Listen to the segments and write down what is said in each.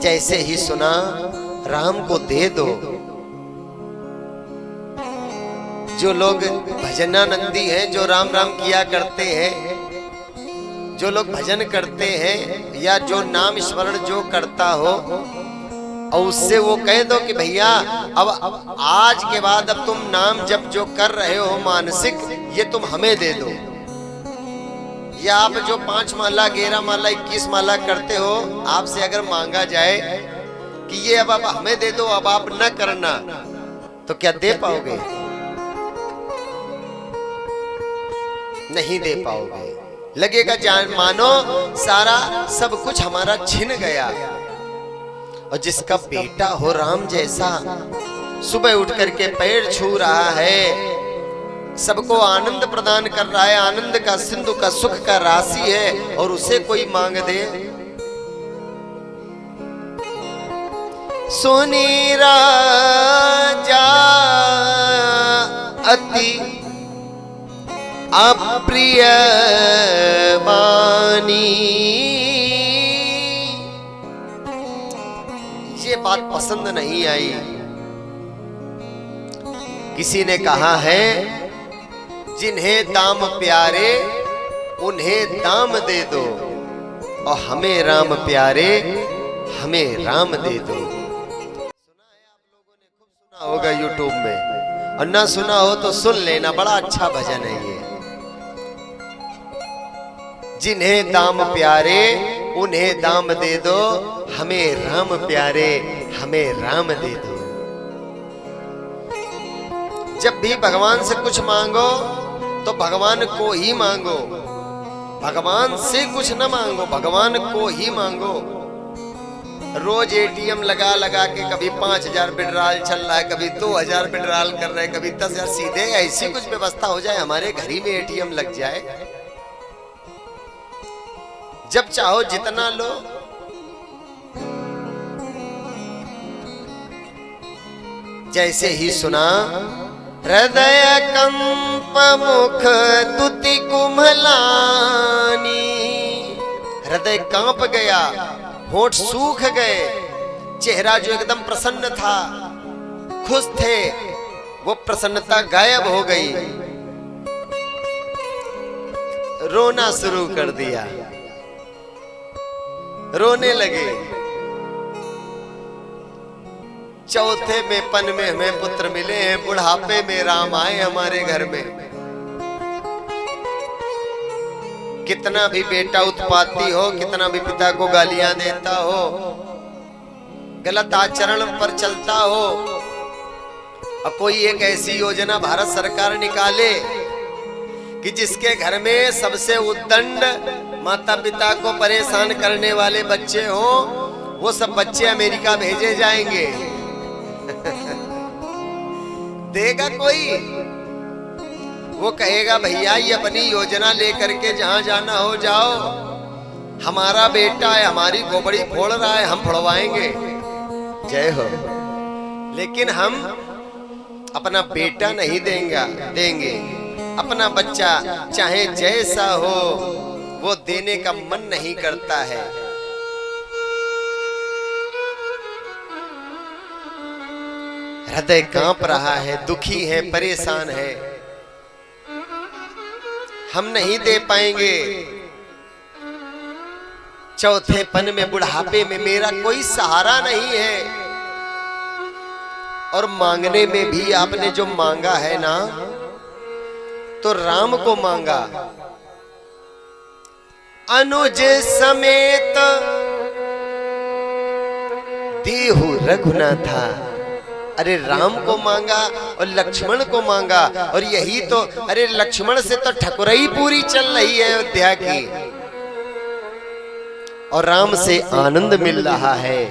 जैसे ही सुना राम को दे दो। जो लोग भजनानंदी हैं, जो राम राम किया करते हैं, जो लोग भजन करते हैं या जो नाम स्मरण जो करता हो, और उससे वो कह दो कि भैया अब आज के बाद अब तुम नाम जब जो कर रहे हो मानसिक, ये तुम हमें दे दो। या आप जो 5 माला 11 माला 21 माला करते हो, आपसे अगर मांगा जाए कि ये अब आप हमें दे दो, अब आप न करना, तो क्या दे पाओगे? नहीं दे पाओगे। लगेगा जान मानो सारा सब कुछ हमारा छिन गया। और जिसका बेटा हो राम जैसा, सुबह उठ करके पैर छू रहा है, सबको आनंद प्रदान कर रहा है, आनंद का सिंधु का सुख का राशि है, और उसे कोई मांग दे। सुनी राजा अति अप्रिय वाणी, ये बात पसंद नहीं आई। किसी ने कहा है, जिन्हें दाम प्यारे उन्हें दाम दे दो, और हमें राम प्यारे हमें राम दे दो। सुना है आप लोगों ने, खूब सुना होगा यूट्यूब में, और ना सुना हो तो सुन लेना, बड़ा अच्छा भजन है ये। जिन्हें दाम प्यारे उन्हें दाम दे दो, हमें राम प्यारे हमें राम दे दो। जब भी भगवान से कुछ मांगो तो भगवान को ही मांगो, भगवान से कुछ न मांगो, भगवान को ही मांगो। रोज एटीएम लगा लगा के कभी 5000 विड्रॉल चल रहा है, कभी 2000 विड्रॉल कर रहे हैं, कभी 10,000। सीधे ऐसी कुछ व्यवस्था हो जाए, हमारे घर ही में एटीएम लग जाए, जब चाहो जितना लो। जैसे ही सुना हृदय कंप मुख तुति कुम्हलानी, हृदय कांप गया, होठ सूख गए, चेहरा जो एकदम प्रसन्न था, खुश थे, वो प्रसन्नता गायब हो गई। रोना शुरू कर दिया, रोने लगे। चौथे में पन में हमें पुत्र मिले हैं, बुढ़ापे में राम आए हमारे घर में। कितना भी बेटा उत्पाती हो, कितना भी पिता को गालियां देता हो, गलत आचरण पर चलता हो, और कोई एक ऐसी योजना भारत सरकार निकाले कि जिसके घर में सबसे उद्दंड माता पिता को परेशान करने वाले बच्चे हो, वो सब बच्चे अमेरिका भेजे जाएंगे। देगा कोई? वो कहेगा भैया ये अपनी योजना लेकर के जहां जाना हो जाओ, हमारा बेटा है, हमारी खोपड़ी फोड़ रहा है, हम फोड़वाएंगे। जय हो। लेकिन हम अपना बेटा नहीं देंगे, अपना बच्चा चाहे जैसा हो, वो देने का मन नहीं करता है। हृदय कांप रहा है, दुखी है, परेशान है, हम नहीं दे पाएंगे। चौथे पन में, बुढ़ापे में मेरा कोई सहारा नहीं है। और मांगने में भी आपने जो मांगा है ना, तो राम को मांगा। अनुज समेत देहु रघुनाथा, अरे राम को मांगा और लक्ष्मण को मांगा। और यही तो, अरे लक्ष्मण से तो ठकुराई पूरी चल रही है अयोध्या की, और राम से आनंद मिल रहा है।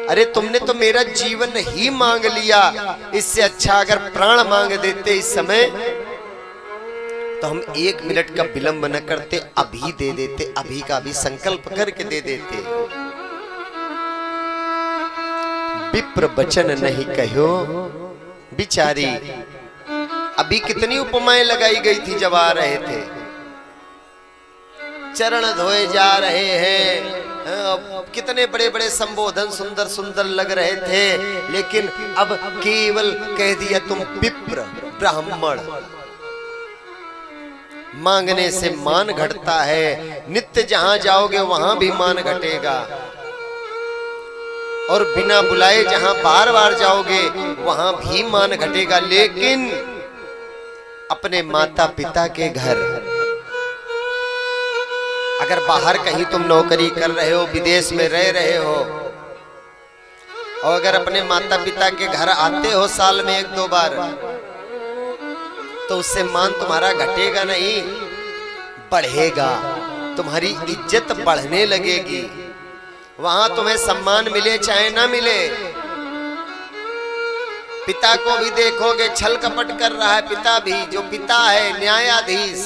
अरे तुमने तो मेरा जीवन ही मांग लिया, इससे अच्छा अगर प्राण मांग देते इस समय, तो हम 1 मिनट का विलंब न करते, अभी दे देते, अभी का भी संकल्प करके दे देते। विप्र वचन नहीं कहो बिचारी। अभी कितनी उपमाएं लगाई गई थी जब आ रहे थे। चरण धोए जा रहे हैं, कितने बड़े बड़े संबोधन सुंदर सुंदर लग रहे थे, लेकिन अब केवल कह दिया तुम विप्र ब्राह्मण। मांगने से मान घटता है, नित्य जहां जाओगे वहां भी मान घटेगा, और बिना बुलाए जहां बार बार जाओगे वहां भी मान घटेगा। लेकिन अपने माता पिता के घर, अगर बाहर कहीं तुम नौकरी कर रहे हो, विदेश में रह रहे हो, और अगर अपने माता पिता के घर आते हो साल में 1-2 बार, तो उससे मान तुम्हारा घटेगा नहीं, बढ़ेगा। तुम्हारी इज्जत बढ़ने लगेगी, वहां तुम्हें सम्मान मिले चाहे ना मिले। पिता को भी देखोगे छल कपट कर रहा है, पिता भी, जो पिता है न्यायाधीश,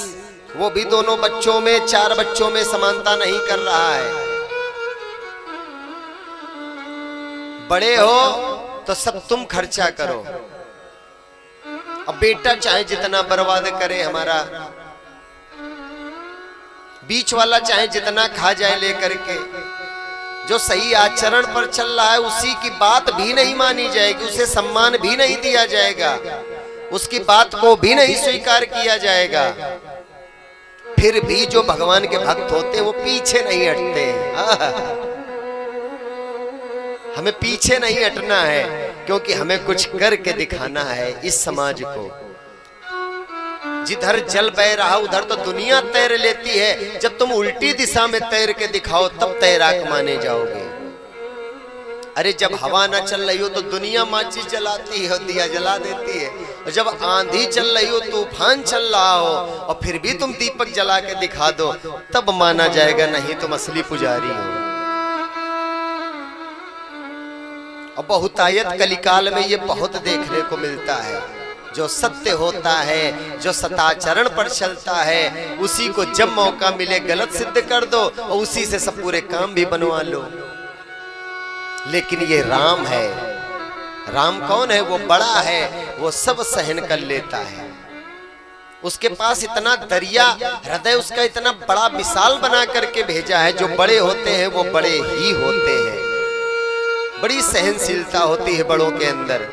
वो भी दोनों बच्चों में, 4 बच्चों में समानता नहीं कर रहा है। बड़े हो तो सब तुम खर्चा करो। अब बेटा चाहे जितना बर्बाद करे हमारा, बीच वाला चाहे जितना खा जाए लेकर के, जो सही आचरण पर चल रहा है उसी की बात भी नहीं मानी जाएगी, उसे सम्मान भी नहीं दिया जाएगा, उसकी बात को भी नहीं स्वीकार किया जाएगा। फिर भी जो भगवान के भक्त होते हैं वो पीछे नहीं हटते। हमें पीछे नहीं हटना है, क्योंकि हमें कुछ करके दिखाना है इस समाज को। जिधर जल बह रहा उधर तो दुनिया तैर लेती है, जब तुम उल्टी दिशा में तैर के दिखाओ तब तैराक माने जाओगे। अरे जब हवा ना चल रही हो तो दुनिया माचिस जलाती है, दिया जला देती है, और जब आंधी चल रही हो, तूफान चल रहा हो, और फिर भी तुम दीपक जला के दिखा दो, तब माना जाएगा, नहीं तुम असली पुजारी हो। और बहुतायत कलिकाल में ये बहुत देखने को मिलता है। जो सत्य होता है, जो सदाचरण पर चलता है, उसी को जब मौका मिले गलत सिद्ध कर दो और उसी से सब पूरे काम भी बनवा लो। लेकिन ये राम है। राम कौन है? वो बड़ा है, वो सब सहन कर लेता है। उसके पास इतना दरिया, हृदय उसका इतना बड़ा विशाल बना करके भेजा है। जो बड़े होते हैं वो बड़े ही होते हैं। बड़ी सहनशीलता होती है बड़ों के अंदर।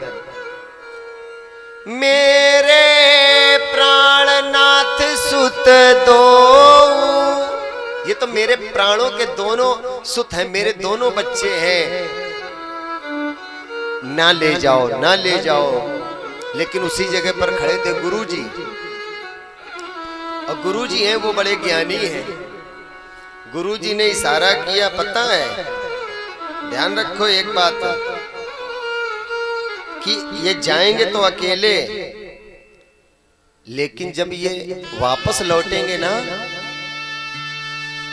मेरे प्राणनाथ सुत दो, ये तो मेरे प्राणों के दोनों सुत हैं, मेरे दोनों बच्चे हैं। ना ले जाओ, ना ले जाओ। लेकिन उसी जगह पर खड़े थे गुरुजी, और गुरुजी हैं वो बड़े ज्ञानी हैं। गुरुजी ने इशारा किया, पता है, ध्यान रखो एक बात, कि ये जाएंगे तो अकेले, लेकिन जब ये वापस लौटेंगे ना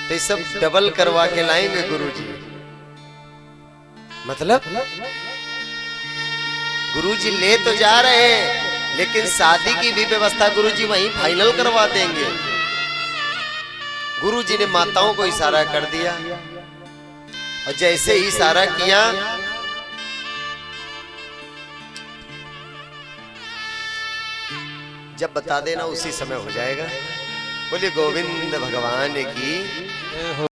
तो ये सब डबल करवा के लाएंगे गुरुजी। मतलब गुरुजी ले तो जा रहे हैं, लेकिन शादी की भी व्यवस्था गुरुजी वहीं फाइनल करवा देंगे। गुरुजी ने माताओं को इशारा कर दिया, और जैसे ही इशारा किया, जब बता देना उसी समय हो जाएगा। बोलिए गोविंद भगवान की।